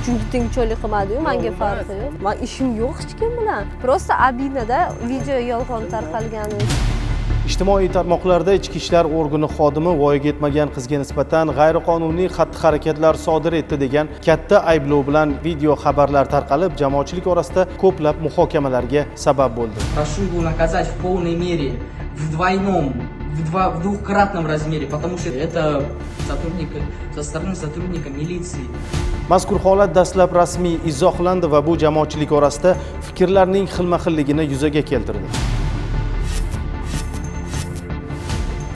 chunki tengchilik qilmadi-yu, menga farqi yo'q. Men ishim yo'q hech kim bilan. Просто обидно-da video yolg'on tarqalgani uchun. Ijtimoiy tarmoqlarda ichki ishlar organi xodimi voyaga yetmagan qizga nisbatan g'ayriqonuniy xatti-harakatlar sodir etdi degan katta ayblov bilan video xabarlar tarqalib, jamoatchilik orasida ko'plab muhokamalarga sabab bo'ldi. Прошу его наказать в полной мере, в двухкратном размере, потому что это со стороны сотрудника милиции. Mazkur holat dastlab rasmiy izohlandi va bu jamoatchilik orasida fikrlarning xilma-xilligini yuzaga keltirdi.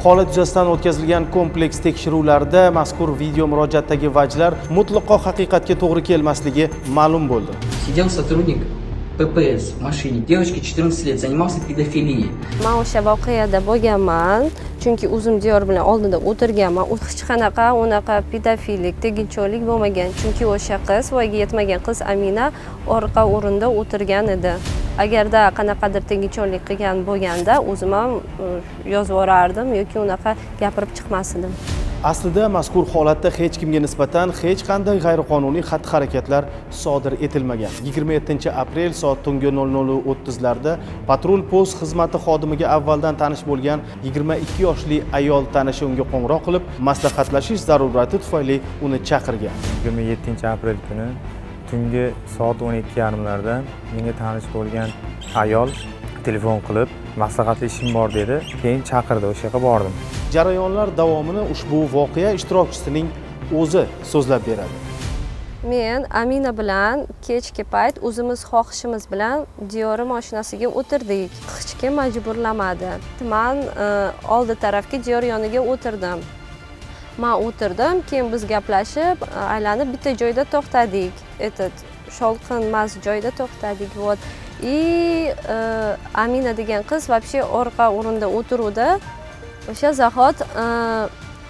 Holat yuzasidan o'tkazilgan kompleks tekshiruvlarda mazkur video murojaatdagi vajlar mutlaqo haqiqatga to'g'ri kelmasligi ma'lum bo'ldi. Сидел сотрудник ППС в машине, девочке 14 лет, занимался педофилией. Men o'sha voqeada bo'lganman, chunki o'zim Diyor bilan oldinda o'tirganman. U hech qanaqa unaqa pedofilik, tegincholik bo'lmagan, chunki o'sha qiz, voyaga yetmagan qiz Amina orqa o'rinda o'tirgan edi. Agarda qanaqadir tegincholik qilgan bo'lganda, o'zim ham yozib yuborardim yoki unaqa gapirib chiqmasdim. Aslida mazkur holatda hech kimga nisbatan hech qanday g'ayriqonuniy xatti-harakatlar sodir etilmagan. 27-aprel soat tungi 00:30 larda patrul post xizmati xodimiga avvaldan tanish bo'lgan 22 yoshli ayol tanishi unga qo'ng'iroq qilib, maslahatlashish zarurati tufayli uni chaqirgan. 27-aprel kuni tungi soat 12:30larda menga tanish bo'lgan ayol telefon qilib, maslahatlashishim bor dedi. Keyin chaqirdi, o'sha yerga bordim. Jarayonlar davomini ushbu voqea ishtirokchisining o'zi so'zlab beradi. Men Amina bilan kechki payt o'zimiz xohishimiz bilan Diyor mashinasiga o'tirdik. Hech kim majburlamadi. Men oldi tarafga Diyor yoniga o'tirdim. Men o'tirdim, keyin biz gaplashib, aylanib bitta joyda to'xtadik. Shovqin emas joyda to'xtadik. Вот. Amina degan qiz вообще orqa o'rinda o'tiruvdi. O'sha zahot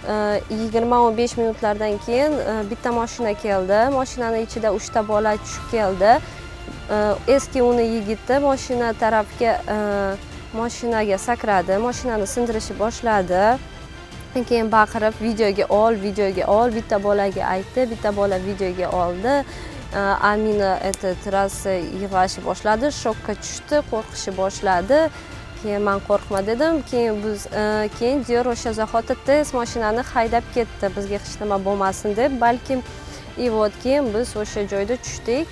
20-15 minutlardan keyin bitta mashina keldi. Mashinaning ichida 3 ta bola tushib keldi. Eski uni yigiti mashina tarafga mashinaga sakradi, mashinani sindirishni boshladi. Keyin baqirib videoga ol, bitta bolaga aytdi, bitta bola videoga oldi. Amina rosa yig'lashni boshladi, shokka tushdi, qo'rqishni boshladi. Keyin men qo'rqma dedim. Keyin Diyor o'sha zahoti tez mashinani haydab ketdi, bizga hech nima bo'lmasin deb, balkim keyin biz o'sha joyda tushdik.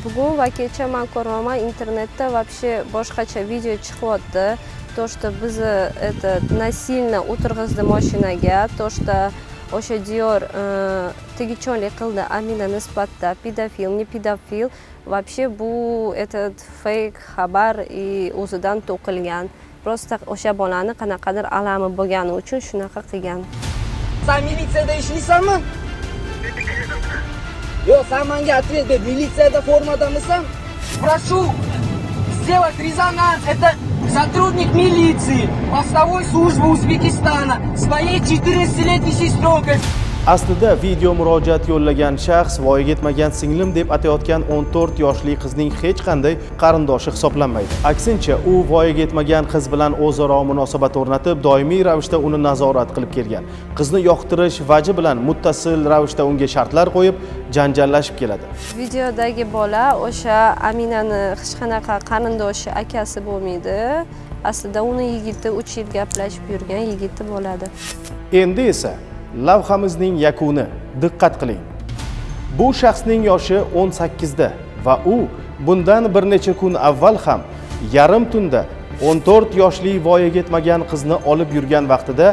Bugun va kecha men ko'raman internetda вообще boshqacha video chiqyapti. То, что bizni насильно o'tirg'izdi mashinaga, то, что o'sha Diyor tegincholik qildi Amina nisbatda, pedofil, не pedofil. Вообще bu fake xabar o'zidan to'qilgan. Просто o'sha bolani qanaqadir alami bo'lgani uchun shunaqa qilgan. Sen militsiyada ishlaysanmi? Yo'q, sen menga ответ ber. Militsiyada formadamisan? Прошу сделать резонанс. Это сотрудник милиции постовой службы Узбекистана с моей 14-летней сестрой. Aslida video murojaat yo'llagan shaxs voyaga yetmagan singlim deb atayotgan 14 yoshli qizning hech qanday qarindoshi hisoblanmaydi. Aksincha, u voyaga yetmagan qiz bilan o'zaro munosabat o'rnatib, doimiy ravishda uni nazorat qilib kelgan. Qizni yoqtirish vaji bilan muttasil ravishda unga shartlar qo'yib, janjallashib keladi. Videodagi bola o'sha Aminani hech qanaqa qarindoshi, akasi bo'lmaydi. Aslida uni yigiti 3 yil gaplashib yurgan yigiti bo'ladi. Endi esa lavhamizning yakuni. Diqqat qiling. Bu shaxsning yoshi 18 da va u bundan bir necha kun avval ham yarim tunda 14 yoshli voyaga yetmagan qizni olib yurgan vaqtida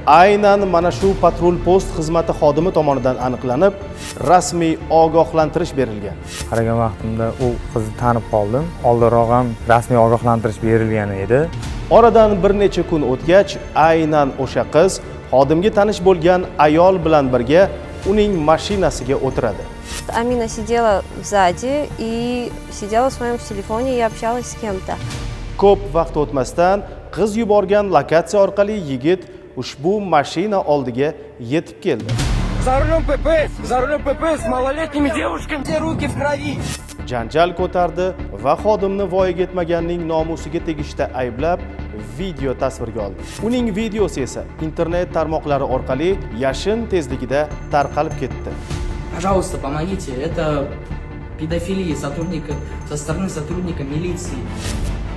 aynan mana shu patrul post xizmati xodimi tomonidan aniqlanib, rasmiy ogohlantirish berilgan. Qaragan vaqtimda u qizni tanib qoldim. Oldinroq ham rasmiy ogohlantirish berilgan edi. Oradan bir necha kun o'tgach, aynan o'sha qiz xodimga tanish bo'lgan ayol bilan birga uning mashinasiga o'tiradi. Amina sидела сзади и сидела в своем телефоне и общалась с кем-то. Ko'p vaqt o'tmasdan qiz yuborgan lokatsiya orqali yigit ushbu mashina oldiga yetib keldi. За рулем ППС с малолетними девушками, все руки в крови. Janjal ko'tardi va xodimni voyaga yetmaganning nomusiga tegishda ayblab, video tasvirga oldi. Uning videosi esa internet tarmoqlari orqali yashin tezligida tarqalib ketdi. Пожалуйста, помогите. Это педофилии со стороны сотрудника милиции.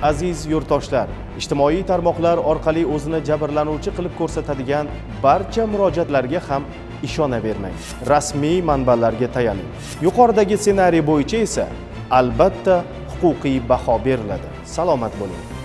Aziz yurtdoshlar, ijtimoiy tarmoqlar orqali o'zini jabrlanuvchi qilib ko'rsatadigan barcha murojaatlarga ham ishonavermang. Rasmiy manbalarga tayaning. Yuqoridagi ssenariy bo'yicha esa albatta huquqiy baho beriladi. Salomat bo'ling.